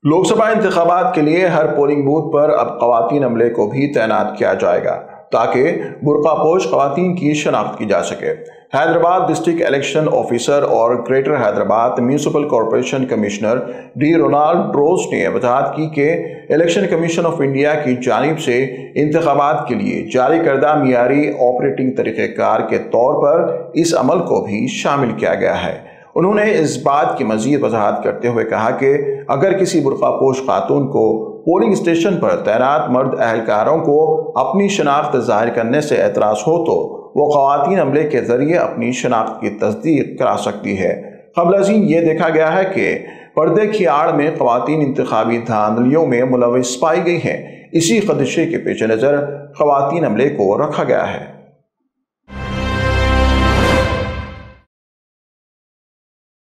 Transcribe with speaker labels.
Speaker 1: لوک سبھا انتخابات کے لیے ہر پولنگ بوتھ پر اب خواتین عملے کو بھی تعینات کیا جائے گا تاکہ برقع پوش خواتین کی شناخت کی جا سکے۔ حیدرآباد ڈسٹرکٹ الیکشن آفیسر اور greater Hyderabad municipal corporation commissioner D Ronald Rose نے وضاحت کی کہ الیکشن کمیشن آف انڈیا کی جانب سے انتخابات کے لیے جاری کردہ معیاری آپریٹنگ طریقہ کار کے طور پر اس عمل کو بھی شامل کیا گیا ہے۔ انہوں نے اس بات کی مزید وضاحت کرتے ہوئے کہا کہ اگر کسی برقع پوش خاتون کو پولنگ اسٹیشن پر تعینات مرد اہلکاروں کو اپنی شناخت ظاہر کرنے سے اعتراض ہو تو وہ خواتین عملے کے ذریعے اپنی شناخت کی تصدیق کرا سکتی ہے۔ قبل ازیں یہ دیکھا گیا ہے کہ پردے کی آڑ میں خواتین انتخابی دھاندلیوں میں ملوث پائی گئی ہیں۔ اسی خدشے کے پیش نظر خواتین عملے کو رکھا گیا ہے۔